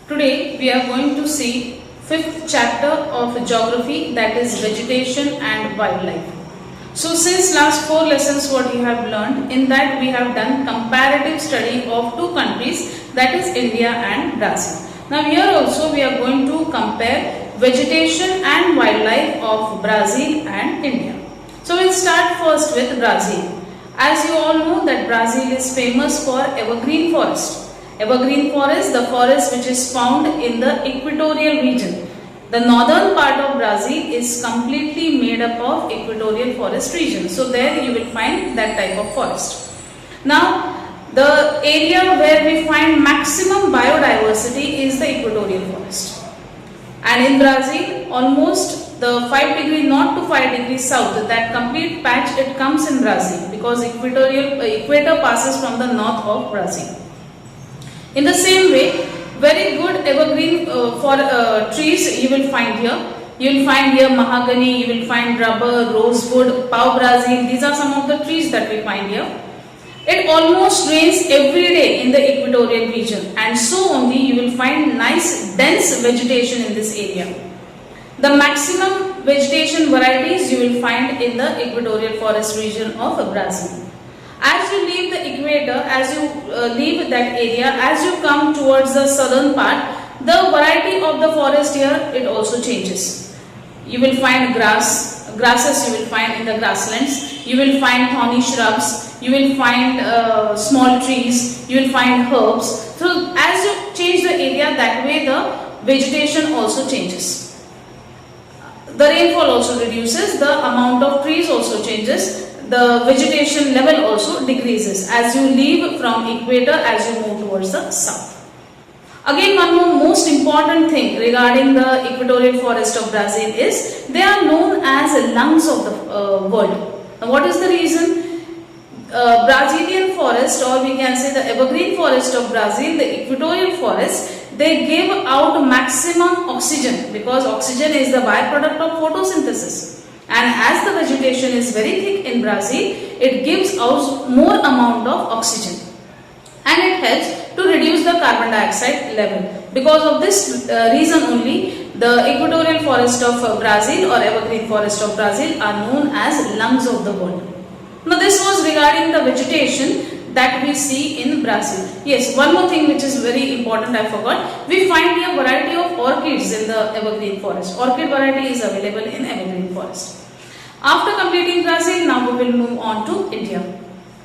Today we are going to see fifth chapter of geography, that is vegetation and wildlife. So since last 4 lessons what we have learned, in that we have done comparative study of 2 countries, that is India and Brazil. Now here also we are going to compare vegetation and wildlife of Brazil and India. So we'll start first with Brazil. As you all know that Brazil is famous for evergreen forest. Evergreen forest, the forest which is found in the equatorial region. The northern part of Brazil is completely made up of equatorial forest region. So there you will find that type of forest. Now the area where we find maximum biodiversity is the equatorial forest. And in Brazil, almost the 5 degree north to 5 degrees south, that complete patch, it comes in Brazil because equator passes from the north of Brazil. In the same way, very good evergreen trees you will find here. You will find here mahogany, you will find rubber, rosewood, pau Brazil. These are some of the trees that we find here. It almost rains every day in the equatorial region, and so only you will find nice dense vegetation in this area. The maximum vegetation varieties you will find in the equatorial forest region of Brazil. As you leave the equator, as you leave that area, as you come towards the southern part, the variety of the forest here, it also changes. You will find grasses you will find in the grasslands, you will find thorny shrubs, you will find small trees, you will find herbs. So as you change the area, that way the vegetation also changes. The rainfall also reduces, the amount of trees also changes. The vegetation level also decreases as you leave from equator, as you move towards the south. Again, one more most important thing regarding the equatorial forest of Brazil is they are known as lungs of the world. Now, what is the reason? Brazilian forest, or we can say the evergreen forest of Brazil, the equatorial forest, they give out maximum oxygen because oxygen is the byproduct of photosynthesis. And as the vegetation is very thick in Brazil, it gives out more amount of oxygen and it helps to reduce the carbon dioxide level. Because of this reason only, the equatorial forest of Brazil or evergreen forest of Brazil are known as lungs of the world. Now this was regarding the vegetation that we see in Brazil. Yes, one more thing which is very important I forgot. We find a variety of orchids in the evergreen forest. Orchid variety is available in evergreen forest. After completing Brazil, now we will move on to India.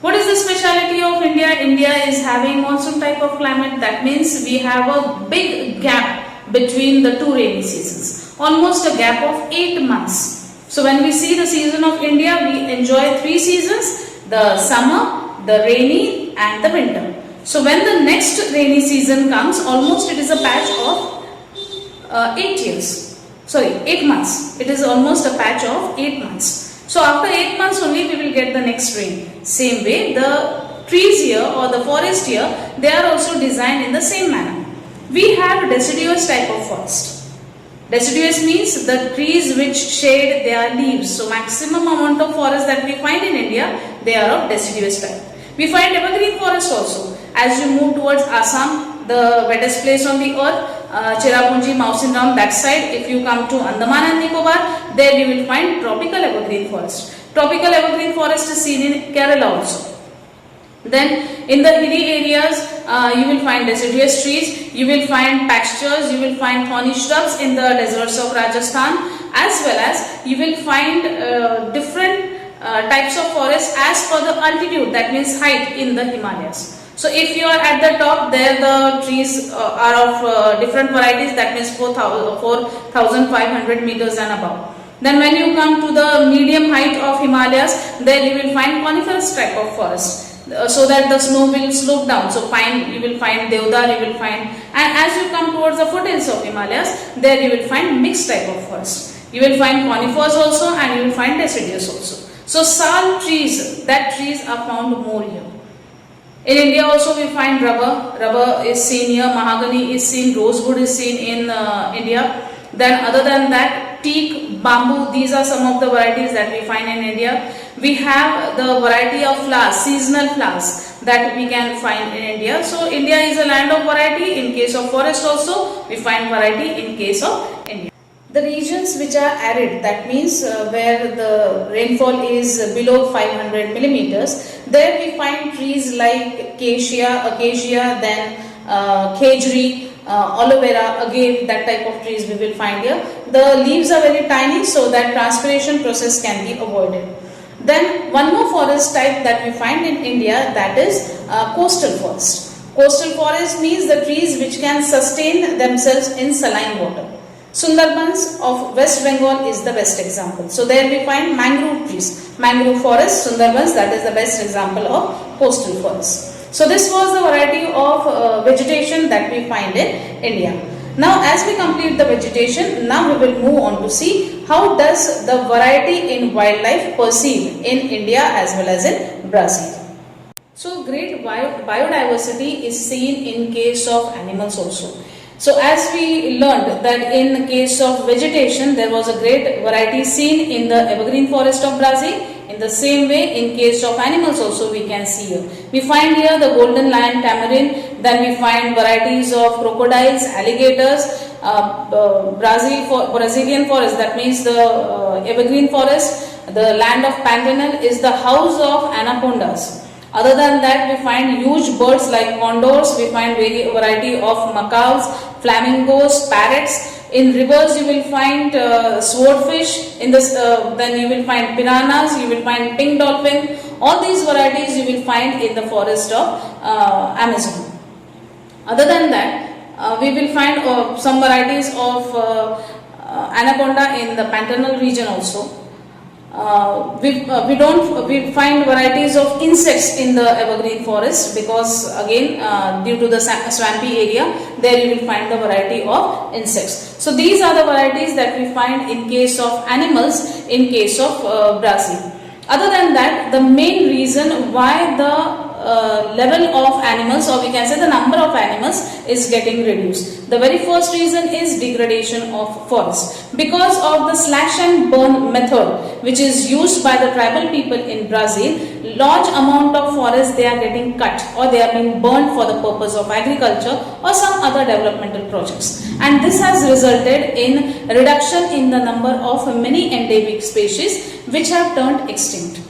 What is the speciality of India? India is having monsoon type of climate. That means we have a big gap between the 2 rainy seasons. Almost a gap of 8 months. So when we see the season of India, we enjoy 3 seasons: the summer, the rainy and the winter. So when the next rainy season comes, almost it is a patch of 8 months. It is almost a patch of 8 months. So after 8 months only we will get the next rain. Same way the trees here or the forest here, they are also designed in the same manner. We have deciduous type of forest. Deciduous means the trees which shade their leaves. So maximum amount of forest that we find in India, they are of deciduous type. We find evergreen forest also. As you move towards Assam, the wettest place on the earth, Cherrapunji, Mawsynram, that side. If you come to Andaman and Nicobar, there you will find tropical evergreen forest. Tropical evergreen forest is seen in Kerala also. Then in the hilly areas, you will find deciduous trees, you will find pastures, you will find thorny shrubs in the deserts of Rajasthan, as well as you will find different types of forests as per the altitude, that means height in the Himalayas. So if you are at the top, there the trees are of different varieties, that means 4,500 meters and above. Then when you come to the medium height of Himalayas, there you will find coniferous type of forest. so that the snow will slope down. So pine, you will find deodar, you will find, and as you come towards the foothills of Himalayas, there you will find mixed type of forest. You will find conifers also, and you will find deciduous also. So sal trees, that trees are found more here. In India also we find rubber. Rubber is seen here, mahogany is seen, rosewood is seen in India. Then other than that, teak, bamboo, these are some of the varieties that we find in India. We have the variety of flowers, seasonal flowers that we can find in India. So India is a land of variety. In case of forest also, we find variety in case of India. The regions which are arid, that means where the rainfall is below 500 millimeters, there we find trees like acacia, then khejri, aloe vera, again that type of trees we will find here. The leaves are very tiny, so that transpiration process can be avoided. Then one more forest type that we find in India, that is coastal forest. Coastal forest means the trees which can sustain themselves in saline water. Sundarbans of West Bengal is the best example. So there we find mangrove trees. Mangrove forest, Sundarbans, that is the best example of coastal forest. So this was the variety of vegetation that we find in India. Now as we complete the vegetation, now we will move on to see how does the variety in wildlife perceive in India as well as in Brazil. So great biodiversity is seen in case of animals also. So as we learned that in case of vegetation, there was a great variety seen in the evergreen forest of Brazil. In the same way, in case of animals also we can see here. We find here the golden lion tamarin, then we find varieties of crocodiles, alligators, Brazilian forest, that means the evergreen forest. The land of Pantanal is the house of anacondas. Other than that, we find huge birds like condors, we find variety of macaws, flamingos, parrots. In rivers you will find swordfish, in this, then you will find piranhas, you will find pink dolphin. All these varieties you will find in the forest of Amazon. Other than that, we will find some varieties of anaconda in the Pantanal region also. We find varieties of insects in the evergreen forest because again due to the swampy area, there you will find the variety of insects. So these are the varieties that we find in case of animals in case of Brazil. Other than that, the main reason why the level of animals, or we can say the number of animals, is getting reduced. The very first reason is degradation of forest. Because of the slash and burn method which is used by the tribal people in Brazil, large amount of forest they are getting cut or they are being burned for the purpose of agriculture or some other developmental projects. And this has resulted in reduction in the number of many endemic species which have turned extinct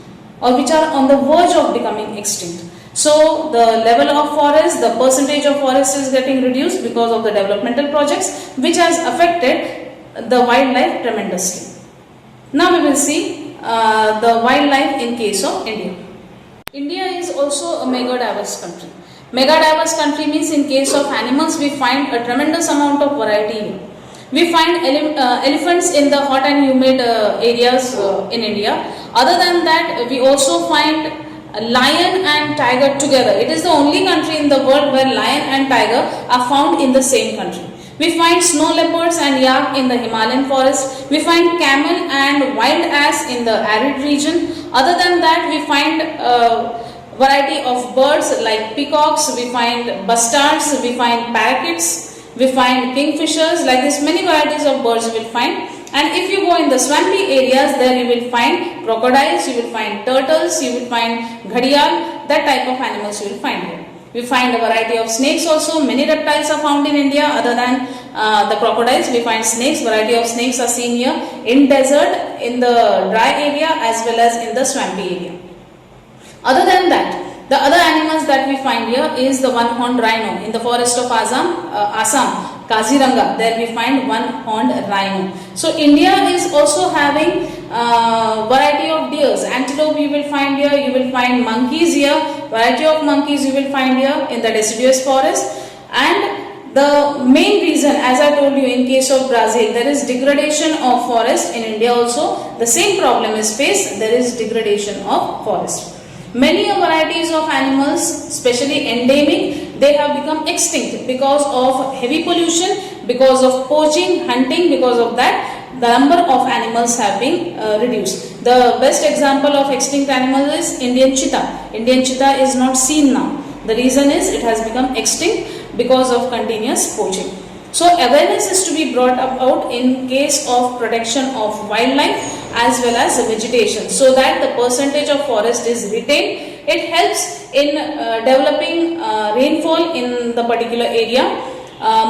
or which are on the verge of becoming extinct. So the level of forest, the percentage of forest is getting reduced because of the developmental projects which has affected the wildlife tremendously. Now we will see the wildlife in case of India. India is also a mega diverse country. Mega diverse country means in case of animals we find a tremendous amount of variety here. We find elephants in the hot and humid areas in India. Other than that, we also find lion and tiger together. It is the only country in the world where lion and tiger are found in the same country. We find snow leopards and yak in the Himalayan forest. We find camel and wild ass in the arid region. Other than that, we find variety of birds like peacocks, we find bustards, we find parakeets, we find kingfishers. Like this, many varieties of birds you will find. And if you go in the swampy areas, there you will find crocodiles, you will find turtles, you will find ghadial, that type of animals you will find here. We find a variety of snakes also. Many reptiles are found in India other than the crocodiles. We find snakes. Variety of snakes are seen here in desert, in the dry area as well as in the swampy area. Other than that, the other animals that we find here is the one-horned rhino. In the forest of Assam, Kaziranga, there we find one-horned rhino. So India is also having variety of deers. Antelope you will find here, you will find monkeys here, variety of monkeys you will find here in the deciduous forest. And the main reason, as I told you, in case of Brazil, there is degradation of forest. In India also, the same problem is faced, there is degradation of forest. Many varieties of animals, especially endemic, they have become extinct because of heavy pollution, because of poaching, hunting. Because of that, the number of animals have been reduced. The best example of extinct animal is Indian cheetah. Indian cheetah is not seen now. The reason is it has become extinct because of continuous poaching. So awareness is to be brought about in case of protection of wildlife as well as vegetation, so that the percentage of forest is retained. It helps in developing rainfall in the particular area.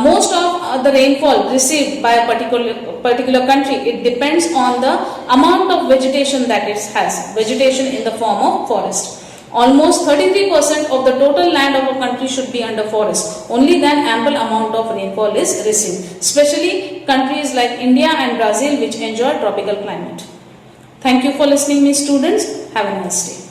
Most of the rainfall received by a particular country, it depends on the amount of vegetation that it has, vegetation in the form of forest. Almost 33% of the total land of a country should be under forest. Only then ample amount of rainfall is received, especially countries like India and Brazil, which enjoy tropical climate. Thank you for listening, my students. Have a nice day.